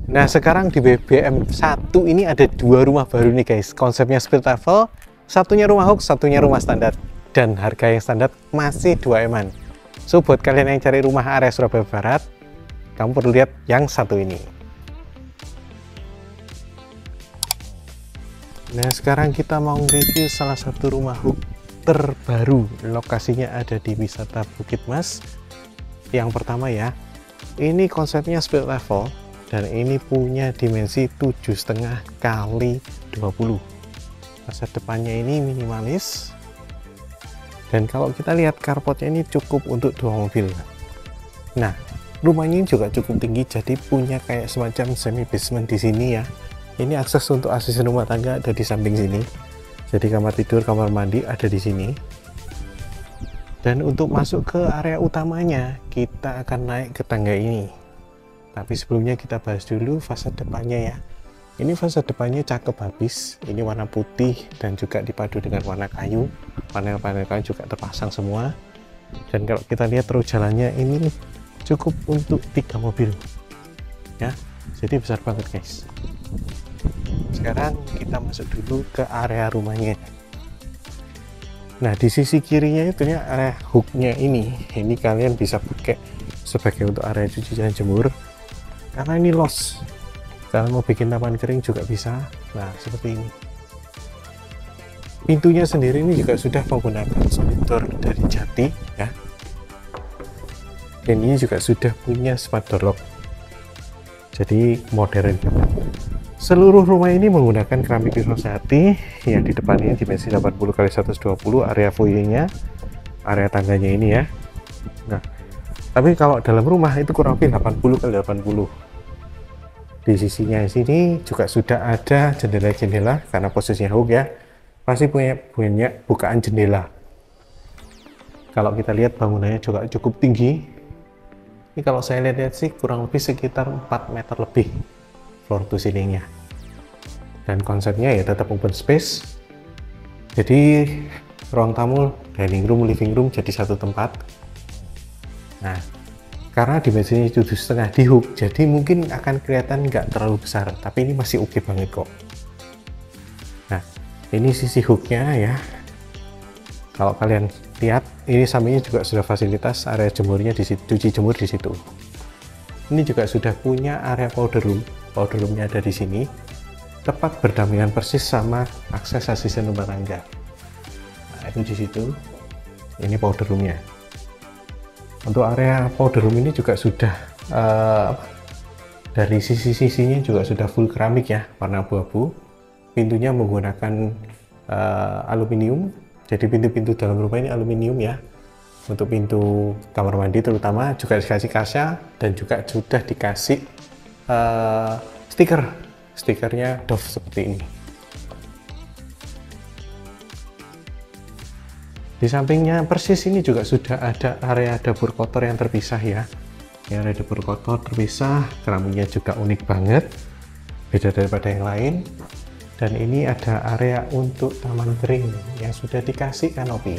Nah, sekarang di BBM 1 ini ada 2 rumah baru nih guys. Konsepnya split level, satunya rumah hook, satunya rumah standar. Dan harga yang standar masih 2M-an. So, buat kalian yang cari rumah area Surabaya Barat, kamu perlu lihat yang satu ini. Nah, sekarang kita mau review salah satu rumah hook terbaru. Lokasinya ada di Wisata Bukit Mas. Yang pertama ya, ini konsepnya split level. Dan ini punya dimensi 7,5 kali 20. Fasad depannya ini minimalis. Dan kalau kita lihat carportnya ini cukup untuk 2 mobil. Nah, rumah ini juga cukup tinggi, jadi punya kayak semacam semi basement di sini ya. Ini akses untuk asisten rumah tangga ada di samping sini. Jadi kamar tidur, kamar mandi ada di sini. Dan untuk masuk ke area utamanya, kita akan naik ke tangga ini. Tapi sebelumnya kita bahas dulu fasad depannya ya. Ini fasad depannya cakep habis. Ini warna putih dan juga dipadu dengan warna kayu. Panel-panel kayu juga terpasang semua. Dan kalau kita lihat terus jalannya ini cukup untuk 3 mobil. Ya, jadi besar banget guys. Sekarang kita masuk dulu ke area rumahnya. Nah, di sisi kirinya itu ya area hooknya ini. Ini kalian bisa pakai sebagai untuk area cuci dan jemur. Karena ini los, kalian mau bikin taman kering juga bisa. Nah, seperti ini. Pintunya sendiri ini juga sudah menggunakan solid door dari Jati ya. Dan ini juga sudah punya smart door lock. Jadi modern. Seluruh rumah ini menggunakan keramik Jati yang di depannya dimensi 80 x 120, area foyer-nya, area tangganya ini ya. Nah, tapi kalau dalam rumah itu kurang lebih 80 x 80. Di sisinya sini juga sudah ada jendela-jendela karena posisinya hook ya, pasti punya bukaan jendela. Kalau kita lihat bangunannya juga cukup tinggi. Ini kalau saya lihat sih kurang lebih sekitar 4 meter lebih floor to ceilingnya. Dan konsepnya ya tetap open space. Jadi ruang tamu, dining room, living room jadi satu tempat. Nah, karena dimensinya 7,5 di hook, jadi mungkin akan kelihatan nggak terlalu besar, tapi ini masih oke banget kok. Nah, ini sisi hooknya ya. Kalau kalian lihat, ini sampingnya juga sudah fasilitas area jemurnya di situ, cuci jemur di situ. Ini juga sudah punya area powder room. Powder roomnya ada di sini, tepat berdampingan persis sama akses asisten rumah tangga. Nah, itu di situ. Ini powder roomnya. Untuk area powder room ini juga sudah dari sisi-sisinya juga sudah full keramik ya, warna abu-abu. Pintunya menggunakan aluminium, jadi pintu-pintu dalam rumah ini aluminium ya. Untuk pintu kamar mandi terutama juga dikasih kaca dan juga sudah dikasih stikernya Dove seperti ini. Di sampingnya persis ini juga sudah ada area dapur kotor yang terpisah ya. Area dapur kotor terpisah, keramiknya juga unik banget, beda daripada yang lain. Dan ini ada area untuk taman kering yang sudah dikasih kanopi.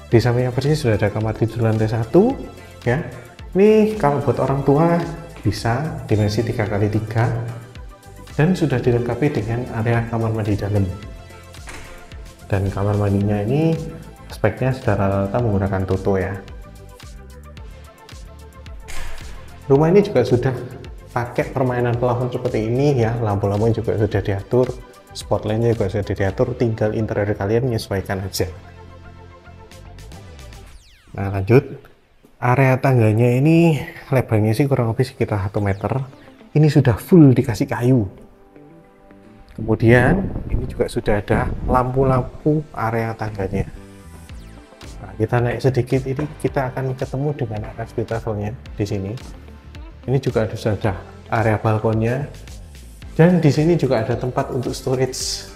Di sampingnya persis sudah ada kamar tidur lantai 1 ya. Ini kalau buat orang tua bisa dimensi 3x3 dan sudah dilengkapi dengan area kamar mandi dalam. Dan kamar mandinya ini speknya sudah rata-rata menggunakan Toto ya. Rumah ini juga sudah pakai permainan plafon seperti ini ya, lampu-lampu juga sudah diatur, spotlightnya juga sudah diatur, tinggal interior kalian menyesuaikan aja. Nah, lanjut, area tangganya ini lebarnya sih kurang lebih sekitar 1 meter. Ini sudah full dikasih kayu. Kemudian ini juga sudah ada lampu-lampu area tangganya. Nah, kita naik sedikit, ini kita akan ketemu dengan area split levelnya di sini. Ini juga ada area balkonnya, dan di sini juga ada tempat untuk storage.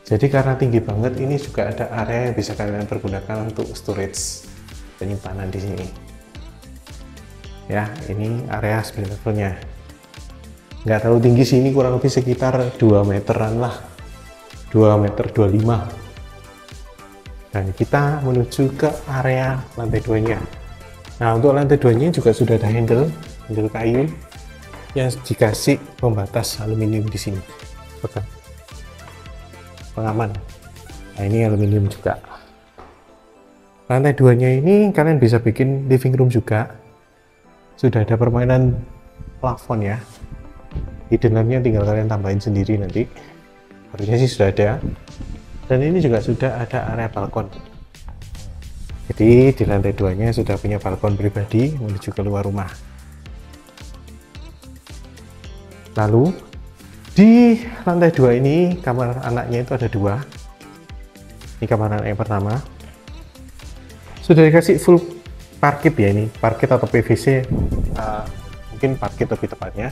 Jadi karena tinggi banget, ini juga ada area yang bisa kalian pergunakan untuk storage, penyimpanan di sini. Ya, ini area split levelnya. Nggak terlalu tinggi sih, ini kurang lebih sekitar 2 meteran lah, 2 meter 25. Dan kita menuju ke area lantai 2 nya. Nah, untuk lantai 2 nya juga sudah ada handle handle kayu yang dikasih pembatas aluminium di sini, pengaman. Nah, ini aluminium juga. Lantai 2-nya ini kalian bisa bikin living room juga. Sudah ada permainan plafon ya. Hidden lamp-nya tinggal kalian tambahin sendiri nanti. Harusnya sih sudah ada. Dan ini juga sudah ada area balkon. Jadi di lantai 2-nya sudah punya balkon pribadi menuju keluar rumah. Lalu di lantai 2 ini kamar anaknya itu ada 2. Ini kamar anak yang pertama. Sudah dikasih full parket ya, ini parket atau PVC, mungkin parket lebih tepatnya.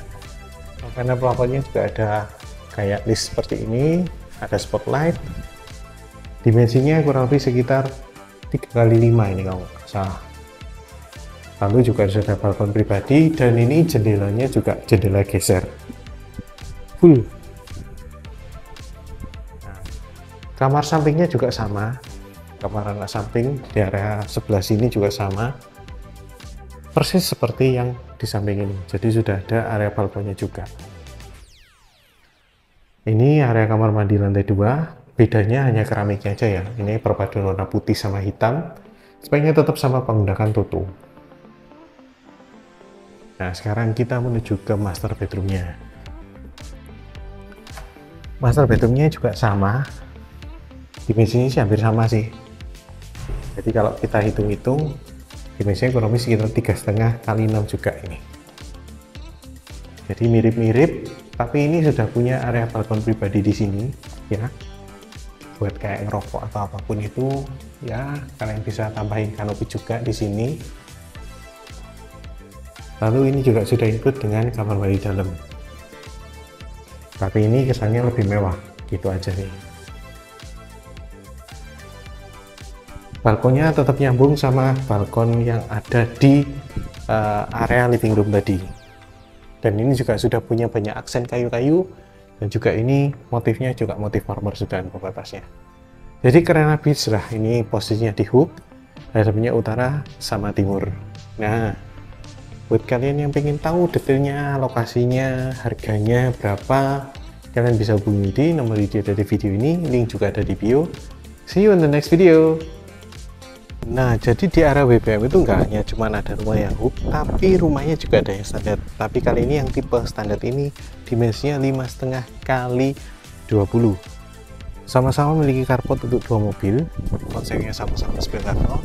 Karena plafonnya juga ada kayak list seperti ini, ada spotlight. Dimensinya kurang lebih sekitar 3x5 ini kalau nggak salah. Lalu juga ada balkon pribadi dan ini jendelanya juga jendela geser full. Nah, kamar sampingnya juga sama, kamar anak samping di area sebelah sini juga sama, persis seperti yang di samping ini. Jadi sudah ada area balkonnya juga. Ini area kamar mandi lantai 2, bedanya hanya keramiknya aja ya. Ini perpaduan warna putih sama hitam, speknya tetap sama menggunakan tutu. Nah, sekarang kita menuju ke master bedroomnya. Master bedroomnya juga sama, dimensinya sih hampir sama sih. Jadi kalau kita hitung-hitung, dimensinya kurang lebih sekitar 3,5x6 juga ini. Jadi mirip-mirip, tapi ini sudah punya area balkon pribadi di sini ya. Buat kayak ngerokok atau apapun itu ya, kalian bisa tambahin kanopi juga di sini. Lalu ini juga sudah include dengan kamar mandi dalam. Tapi ini kesannya lebih mewah, gitu aja nih. Balkonnya tetap nyambung sama balkon yang ada di area living room tadi. Dan ini juga sudah punya banyak aksen kayu-kayu, dan juga ini motifnya juga motif marmer sudah ada pembatasnya. Jadi keren habis lah, ini posisinya di hook, hadapnya utara sama timur. Nah, buat kalian yang pengen tahu detailnya, lokasinya, harganya berapa, kalian bisa hubungi di nomor yang ada di video ini, link juga ada di bio. See you in the next video. Nah, jadi di area WBM itu nggak hanya cuma ada rumah yang hook, tapi rumahnya juga ada yang standar. Tapi kali ini yang tipe standar ini dimensinya 5,5x20. Sama-sama memiliki carport untuk 2 mobil, konsepnya sama-sama split level.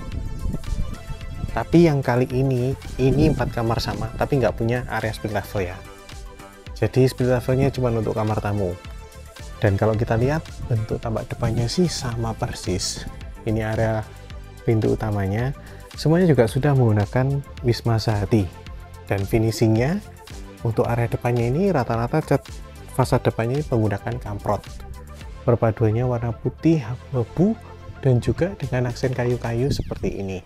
Tapi yang kali ini 4 kamar sama, tapi nggak punya area split level ya. Jadi split levelnya cuma untuk kamar tamu. Dan kalau kita lihat bentuk tampak depannya sih sama persis. Ini area pintu utamanya, semuanya juga sudah menggunakan Wisma Sehati. Dan finishingnya untuk area depannya ini rata-rata cat fasad depannya ini menggunakan kamprot. Perpaduannya warna putih abu-abu dan juga dengan aksen kayu-kayu seperti ini.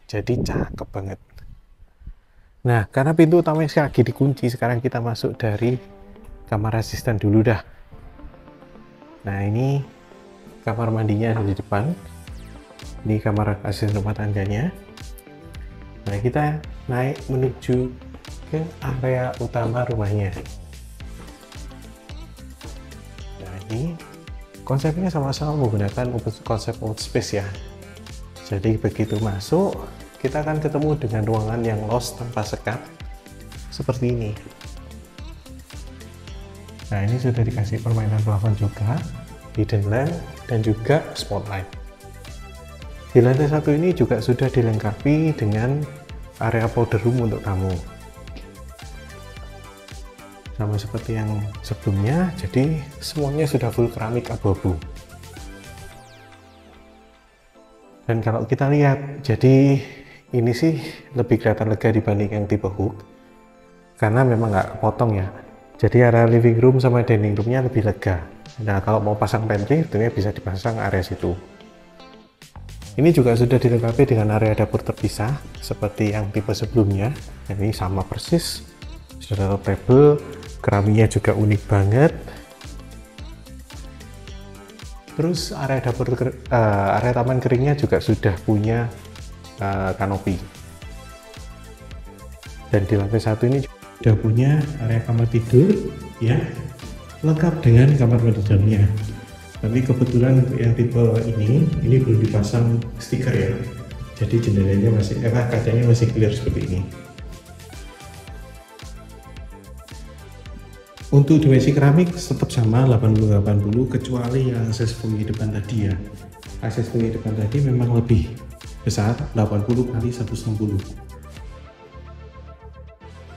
Jadi cakep banget. Nah, karena pintu utamanya lagi dikunci, sekarang kita masuk dari kamar asisten dulu dah. Nah, ini kamar mandinya ada di depan. Ini kamar asisten rumah tangganya. Nah, kita naik menuju ke area utama rumahnya. Nah, ini konsepnya sama-sama menggunakan konsep open space ya. Jadi begitu masuk, kita akan ketemu dengan ruangan yang los tanpa sekat seperti ini. Nah, ini sudah dikasih permainan plafon juga, hidden lamp, dan juga spotlight. Di lantai 1 ini juga sudah dilengkapi dengan area powder room untuk tamu. Sama seperti yang sebelumnya, jadi semuanya sudah full keramik abu-abu. Dan kalau kita lihat, jadi ini sih lebih kelihatan lega dibanding yang tipe hook, karena memang nggak kepotong ya. Jadi area living room sama dining roomnya lebih lega. Nah, kalau mau pasang pantry, tentunya bisa dipasang area situ. Ini juga sudah dilengkapi dengan area dapur terpisah, seperti yang tipe sebelumnya. Ini sama persis, sudah ada table, keramiknya juga unik banget. Terus area dapur, area taman keringnya juga sudah punya kanopi. Dan di lantai 1 ini sudah punya area kamar tidur ya, lengkap dengan kamar mandi dalamnya. Tapi kebetulan untuk yang tipe ini belum dipasang stiker ya, jadi jendelanya masih kacanya masih clear seperti ini. Untuk dimensi keramik tetap sama 80-80, kecuali yang akses penghidupan tadi ya. Akses penghidupan tadi memang lebih besar, 80 kali 160.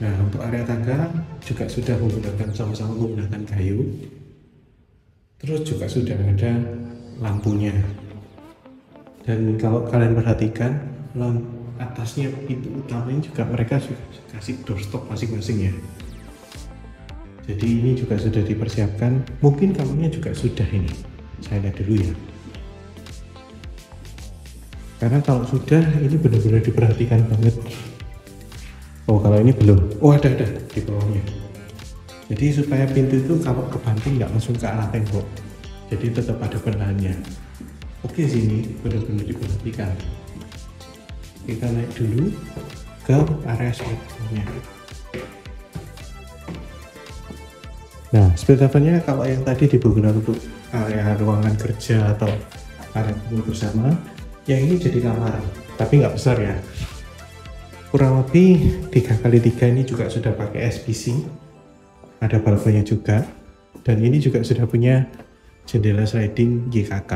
Nah, untuk area tangga juga sudah sama-sama menggunakan kayu. Terus juga sudah ada lampunya. Dan kalau kalian perhatikan, atasnya pintu utamanya juga mereka sudah kasih doorstop masing-masing ya. Jadi ini juga sudah dipersiapkan, mungkin kamarnya juga sudah ini, saya lihat dulu ya. Karena kalau sudah, ini benar-benar diperhatikan banget. Oh, kalau ini belum, oh ada di bawahnya. Jadi supaya pintu itu kalau kebanting nggak langsung ke arah tembok, jadi tetap ada penahannya. Oke, sini benar-benar diperhatikan. Kita naik dulu ke area speedometernya. Nah, speedometernya kalau yang tadi digunakan untuk area ruangan kerja atau area kumpul bersama, yang ini jadi kamar, tapi nggak besar ya. Kurang lebih 3x3 ini juga sudah pakai SPC, ada balkonnya juga, dan ini juga sudah punya jendela sliding GKK.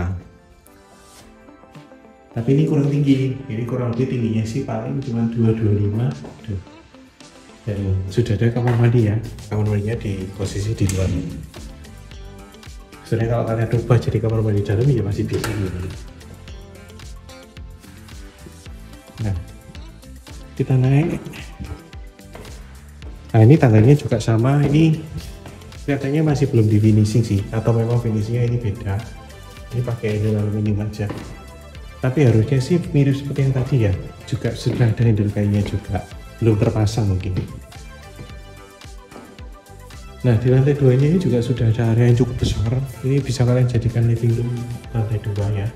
Tapi ini kurang tinggi, ini kurang lebih tingginya sih paling cuma 225. Dan sudah ada kamar mandi ya, kamar mandinya di posisi di luar. Sebenarnya kalau kalian rubah jadi kamar mandi dalam ya masih bisa gitu. Nah, kita naik. Nah, ini tangganya juga sama, ini kelihatannya masih belum di finishing sih, atau memang finishingnya ini beda. Ini pakai handle aluminium aja. Tapi harusnya sih mirip seperti yang tadi ya, juga sudah ada handle kayunya juga, belum terpasang mungkin. Nah, di lantai 2 ini juga sudah ada area yang cukup besar. Ini bisa kalian jadikan living room lantai 2 ya.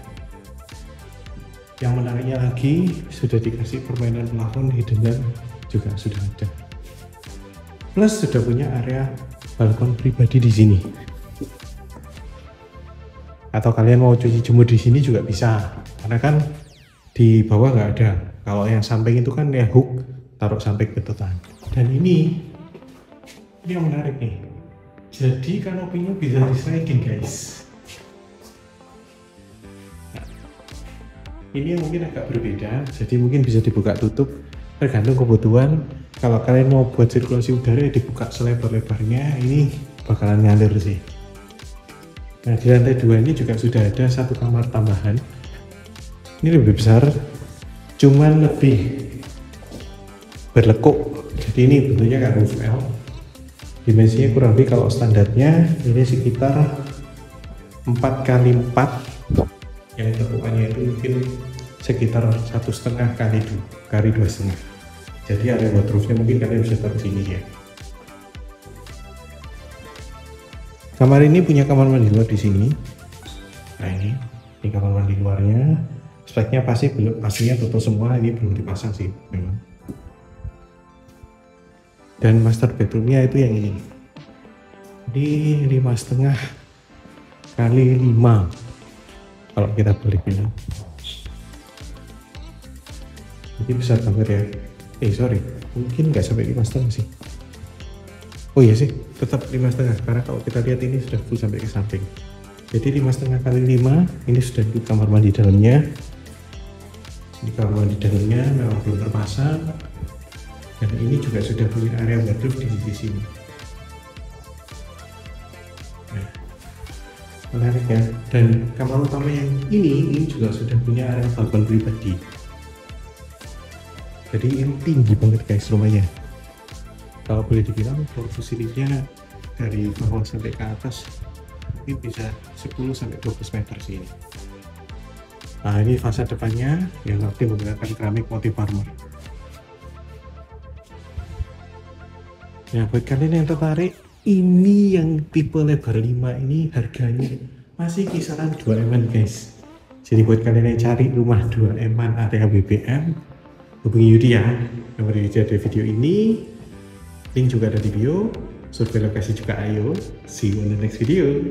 Yang menariknya lagi, sudah dikasih permainan plafon, hidden lamp juga sudah ada. Plus sudah punya area balkon pribadi di sini. Atau kalian mau cuci jemur di sini juga bisa, karena kan di bawah nggak ada. Kalau yang samping itu kan ya hook, taruh sampai ke tetan. Dan ini yang menarik nih, jadi kanopinya bisa di-sliding guys. Nah, ini yang mungkin agak berbeda, jadi mungkin bisa dibuka tutup tergantung kebutuhan. Kalau kalian mau buat sirkulasi udara ya dibuka selebar-lebarnya, ini bakalan ngalir sih. Nah, di lantai 2 ini juga sudah ada satu kamar tambahan. Ini lebih besar, cuman lebih berlekuk. Jadi ini bentuknya kayak roof L. Dimensinya kurang lebih kalau standarnya ini sekitar 4x4, yang tekukannya itu mungkin sekitar 1,5 kali 2,5. Jadi area wardrobe-nya mungkin kalian bisa taruh sini ya. Kamar ini punya kamar mandi luar di sini. Nah, ini kamar mandi luarnya. Speknya pastinya total semua, ini belum dipasang sih memang. Dan master bedroomnya itu yang ini. Ini 5,5 kali 5 kalau kita boleh bilang. Jadi besar banget ya. Sorry, mungkin nggak sampai 5,5 sih. Oh iya sih, tetap 5,5 karena kalau kita lihat ini sudah full sampai ke samping. Jadi 5,5 kali 5 ini sudah di kamar mandi dalamnya. Di kamar mandi dalamnya memang belum terpasang. Dan ini juga sudah punya area wardrobe di sisi sini. Nah, menarik ya. Dan kamar utama yang ini juga sudah punya area balkon pribadi. Jadi ini tinggi banget guys rumahnya. Kalau boleh dibilang floor facility-nya dari bawah sampai ke atas ini bisa 10-12 meter sih ini. Nah, ini fasad depannya yang nanti menggunakan keramik motif marmer. Nah, buat kalian yang tertarik, ini yang tipe lebar 5 ini harganya masih kisaran 2M guys. Jadi buat kalian yang cari rumah 2M area BBM, hubungi Yudi ya, yang berikutnya dari video ini. Link juga ada di bio. Survei lokasi juga ayo. See you on the next video.